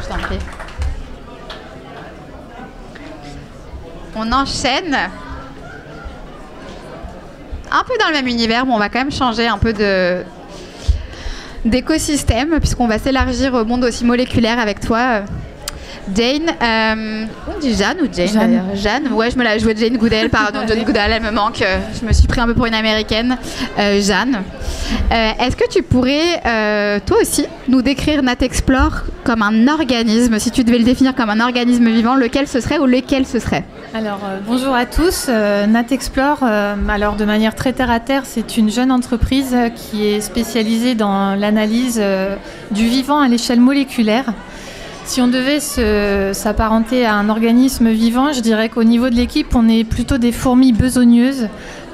t'en prie. On enchaîne. Un peu dans le même univers, mais on va quand même changer un peu d'écosystème, puisqu'on va s'élargir au monde aussi moléculaire avec toi. Jane, on dit Jeanne ou Jane d'ailleurs? Jeanne, ouais, je me la jouais Jane Goodall, pardon, Jane Goodall, elle me manque, je me suis pris un peu pour une américaine. Jeanne, est-ce que tu pourrais, toi aussi, nous décrire Natexplore comme un organisme, si tu devais le définir comme un organisme vivant, lequel ce serait ou lesquels ce serait? Alors, bonjour à tous. Natexplore, alors de manière très terre-à-terre, c'est une jeune entreprise qui est spécialisée dans l'analyse du vivant à l'échelle moléculaire. Si on devait s'apparenter à un organisme vivant, je dirais qu'au niveau de l'équipe, on est plutôt des fourmis besogneuses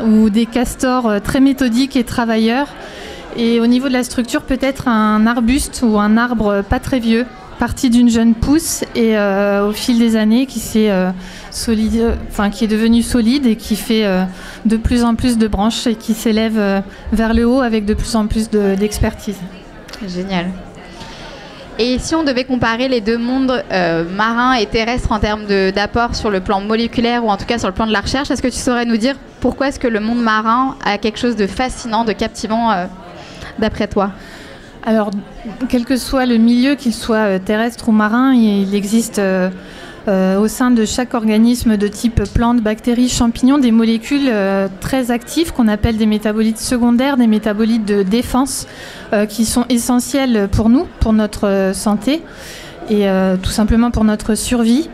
ou des castors très méthodiques et travailleurs. Et au niveau de la structure, peut-être un arbuste ou un arbre pas très vieux, parti d'une jeune pousse et au fil des années qui est devenu solide et qui fait de plus en plus de branches et qui s'élève vers le haut avec de plus en plus d'expertise. Génial. Et si on devait comparer les deux mondes marins et terrestres en termes d'apport sur le plan moléculaire ou en tout cas sur le plan de la recherche, est-ce que tu saurais nous dire pourquoi est-ce que le monde marin a quelque chose de fascinant, de captivant d'après toi? Alors, quel que soit le milieu, qu'il soit terrestre ou marin, il existe au sein de chaque organisme de type plante, bactéries, champignons, des molécules très actives qu'on appelle des métabolites secondaires, des métabolites de défense qui sont essentiels pour nous, pour notre santé et tout simplement pour notre survie.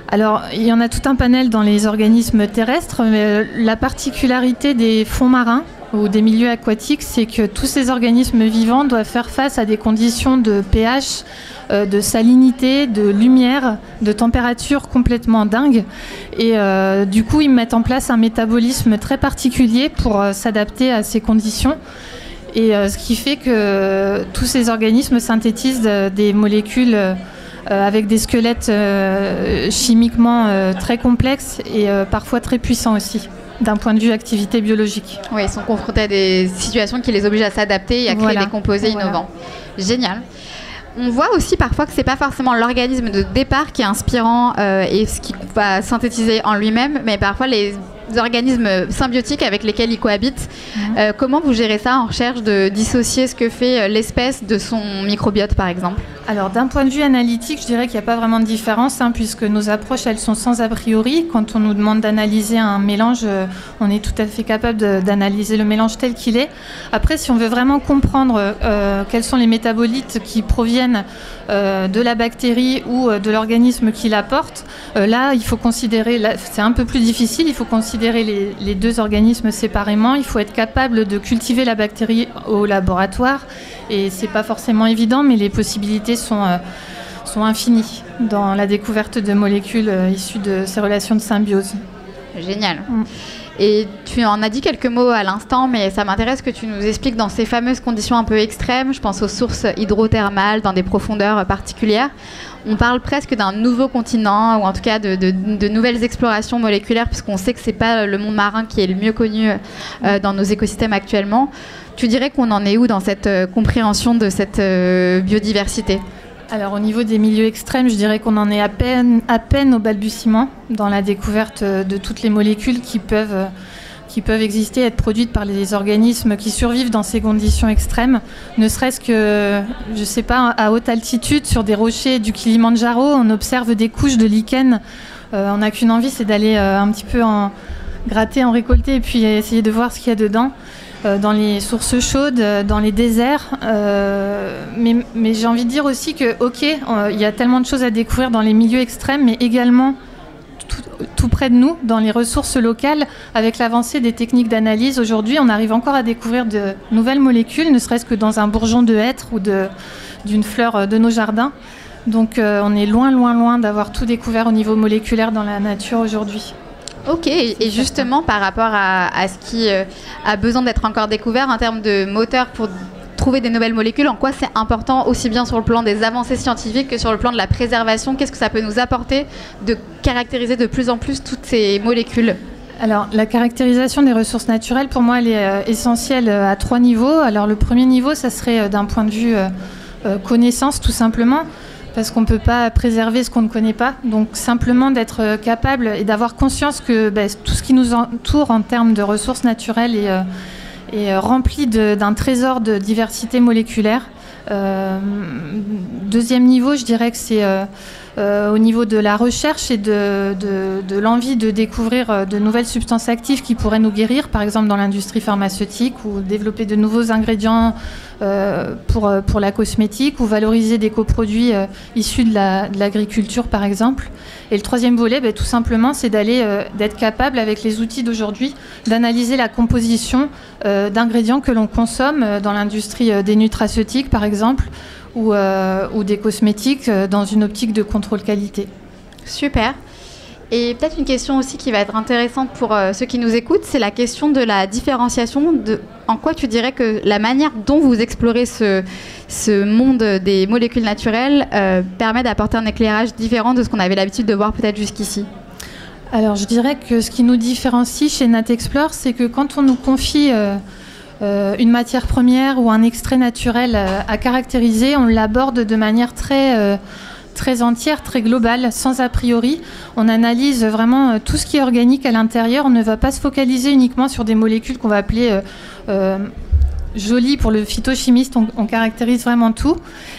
Alors, il y en a tout un panel dans les organismes terrestres, mais la particularité des fonds marins ou des milieux aquatiques, c'est que tous ces organismes vivants doivent faire face à des conditions de pH, de salinité, de lumière, de température complètement dingues. Et du coup, ils mettent en place un métabolisme très particulier pour s'adapter à ces conditions. Et ce qui fait que tous ces organismes synthétisent des molécules avec des squelettes chimiquement très complexes et parfois très puissants aussi, d'un point de vue activité biologique. Oui, ils sont confrontés à des situations qui les obligent à s'adapter et à créer des composés innovants. Génial. On voit aussi parfois que c'est pas forcément l'organisme de départ qui est inspirant et ce qui va synthétiser en lui-même, mais parfois les organismes symbiotiques avec lesquels il cohabite. Comment vous gérez ça en recherche de dissocier ce que fait l'espèce de son microbiote, par exemple? Alors, d'un point de vue analytique, je dirais qu'il n'y a pas vraiment de différence, puisque nos approches, elles sont sans a priori. Quand on nous demande d'analyser un mélange, on est tout à fait capable d'analyser le mélange tel qu'il est. Après, si on veut vraiment comprendre quels sont les métabolites qui proviennent de la bactérie ou de l'organisme qui la porte, là, il faut considérer, c'est un peu plus difficile, il faut considérer les deux organismes séparément. Il faut être capable de cultiver la bactérie au laboratoire. Et c'est pas forcément évident, mais les possibilités sont infinies dans la découverte de molécules issues de ces relations de symbiose. Génial. Et tu en as dit quelques mots à l'instant, mais ça m'intéresse que tu nous expliques dans ces fameuses conditions un peu extrêmes, je pense aux sources hydrothermales dans des profondeurs particulières, on parle presque d'un nouveau continent, ou en tout cas de nouvelles explorations moléculaires, puisqu'on sait que ce n'est pas le monde marin qui est le mieux connu dans nos écosystèmes actuellement. Tu dirais qu'on en est où dans cette compréhension de cette biodiversité ? Alors au niveau des milieux extrêmes, je dirais qu'on en est à peine au balbutiement dans la découverte de toutes les molécules qui peuvent exister, être produites par les organismes qui survivent dans ces conditions extrêmes. Ne serait-ce que, je ne sais pas, à haute altitude, sur des rochers du Kilimandjaro, on observe des couches de lichen. On n'a qu'une envie, c'est d'aller un petit peu en gratter, en récolter et puis essayer de voir ce qu'il y a dedans. Dans les sources chaudes, dans les déserts. Mais j'ai envie de dire aussi que, il y a tellement de choses à découvrir dans les milieux extrêmes, mais également tout près de nous, dans les ressources locales. Avec l'avancée des techniques d'analyse, aujourd'hui, on arrive encore à découvrir de nouvelles molécules, ne serait-ce que dans un bourgeon de hêtre ou d'une fleur de nos jardins. Donc on est loin d'avoir tout découvert au niveau moléculaire dans la nature aujourd'hui. Ok, et justement par rapport à ce qui a besoin d'être encore découvert en termes de moteur pour trouver des nouvelles molécules, en quoi c'est important aussi bien sur le plan des avancées scientifiques que sur le plan de la préservation? Qu'est-ce que ça peut nous apporter de caractériser de plus en plus toutes ces molécules? Alors, la caractérisation des ressources naturelles, pour moi, elle est essentielle à 3 niveaux. Alors, le premier niveau, ça serait d'un point de vue connaissance, tout simplement. parce qu'on ne peut pas préserver ce qu'on ne connaît pas. Donc simplement d'être capable et d'avoir conscience que tout ce qui nous entoure en termes de ressources naturelles est rempli d'un trésor de diversité moléculaire. Deuxième niveau, je dirais que c'est au niveau de la recherche et de l'envie de découvrir de nouvelles substances actives qui pourraient nous guérir, par exemple dans l'industrie pharmaceutique, ou développer de nouveaux ingrédients pour la cosmétique, ou valoriser des coproduits issus de l'agriculture, par exemple. Et le troisième volet, tout simplement, c'est d'être capable, avec les outils d'aujourd'hui, d'analyser la composition d'ingrédients que l'on consomme dans l'industrie des nutraceutiques, par exemple, ou des cosmétiques dans une optique de contrôle qualité. Super. Et peut-être une question aussi qui va être intéressante pour ceux qui nous écoutent, c'est la question de la différenciation. En quoi tu dirais que la manière dont vous explorez ce monde des molécules naturelles permet d'apporter un éclairage différent de ce qu'on avait l'habitude de voir peut-être jusqu'ici? Alors je dirais que ce qui nous différencie chez NatExplore, c'est que quand on nous confie une matière première ou un extrait naturel à caractériser, on l'aborde de manière très entière, très globale, sans a priori. On analyse vraiment tout ce qui est organique à l'intérieur. On ne va pas se focaliser uniquement sur des molécules qu'on va appeler jolies pour le phytochimiste. On caractérise vraiment tout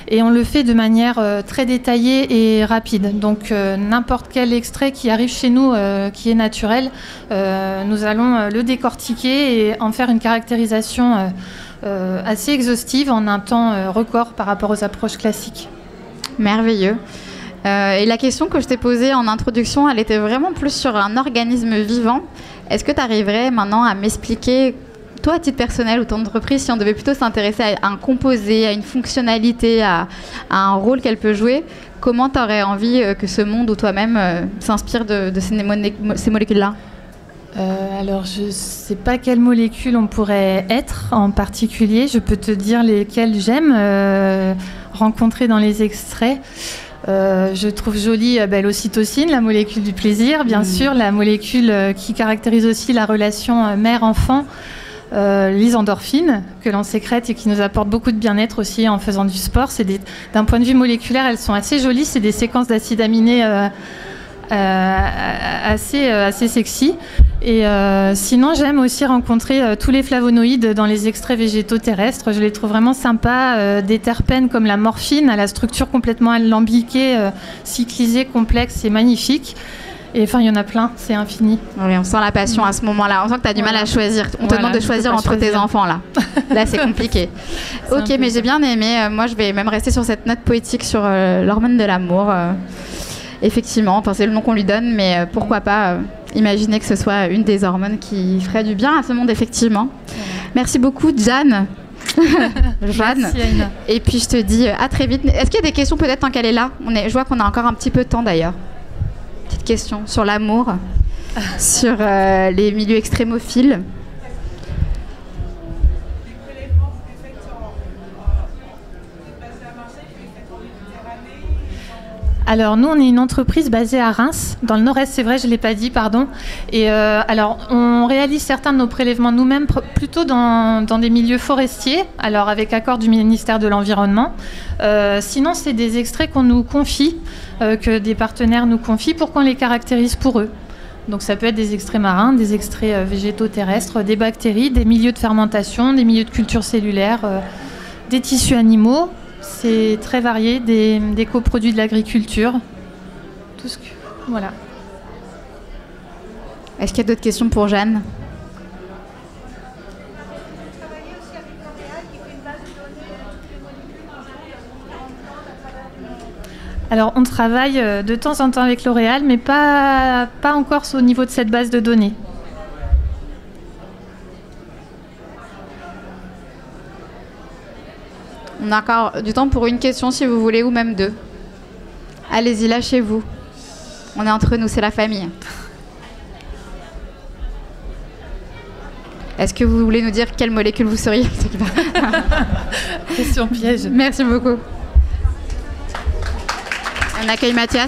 et on le fait de manière très détaillée et rapide. Donc n'importe quel extrait qui arrive chez nous, qui est naturel, nous allons le décortiquer et en faire une caractérisation assez exhaustive en un temps record par rapport aux approches classiques. Merveilleux. Et la question que je t'ai posée en introduction, elle était vraiment plus sur un organisme vivant. Est-ce que tu arriverais maintenant à m'expliquer, toi à titre personnel ou ton entreprise, si on devait plutôt s'intéresser à un composé, à une fonctionnalité, à un rôle qu'elle peut jouer, comment tu aurais envie que ce monde ou toi-même s'inspire de ces molécules-là? Alors, je ne sais pas quelles molécules on pourrait être en particulier. Je peux te dire lesquelles j'aime rencontrer dans les extraits. Je trouve jolie l'ocytocine, la molécule du plaisir, bien sûr, la molécule qui caractérise aussi la relation mère-enfant, les endorphines que l'on sécrète et qui nous apportent beaucoup de bien-être aussi en faisant du sport. D'un point de vue moléculaire, elles sont assez jolies. C'est des séquences d'acides aminés assez sexy. Et sinon, j'aime aussi rencontrer tous les flavonoïdes dans les extraits végétaux terrestres. Je les trouve vraiment sympas. Des terpènes comme la morphine, à la structure complètement alambiquée, cyclisée, complexe et magnifique. Et enfin, il y en a plein, c'est infini. Oui, on sent la passion à ce moment-là. On sent que tu as du mal à choisir. On te demande de choisir entre tes enfants, là. Là, c'est compliqué. Ok, mais j'ai bien aimé. Moi, je vais même rester sur cette note poétique sur l'hormone de l'amour. Effectivement, c'est le nom qu'on lui donne, mais pourquoi pas imaginer que ce soit une des hormones qui ferait du bien à ce monde, effectivement. Merci beaucoup, Jeanne. Jeanne. Merci, Aïna. Et puis, je te dis à très vite. Est-ce qu'il y a des questions peut-être tant qu'elle est là? Je vois qu'on a encore un petit peu de temps, d'ailleurs. Petite question sur l'amour, sur les milieux extrémophiles. Alors nous, on est une entreprise basée à Reims, dans le nord-est, c'est vrai, je ne l'ai pas dit, pardon. Et alors, on réalise certains de nos prélèvements nous-mêmes plutôt dans des milieux forestiers, alors avec accord du ministère de l'Environnement. Sinon, c'est des extraits qu'on nous confie, que des partenaires nous confient pour qu'on les caractérise pour eux. Donc ça peut être des extraits marins, des extraits végétaux terrestres, des bactéries, des milieux de fermentation, des milieux de culture cellulaire, des tissus animaux. C'est très varié, des coproduits de l'agriculture, tout ce que... Voilà. Est-ce qu'il y a d'autres questions pour Jeanne? Alors, on travaille de temps en temps avec L'Oréal, mais pas encore au niveau de cette base de données. On a encore du temps pour une question si vous voulez, ou même deux. Allez-y, lâchez-vous. On est entre nous, c'est la famille. Est-ce que vous voulez nous dire quelle molécule vous seriez? Question piège. Merci beaucoup. On accueille Mathias.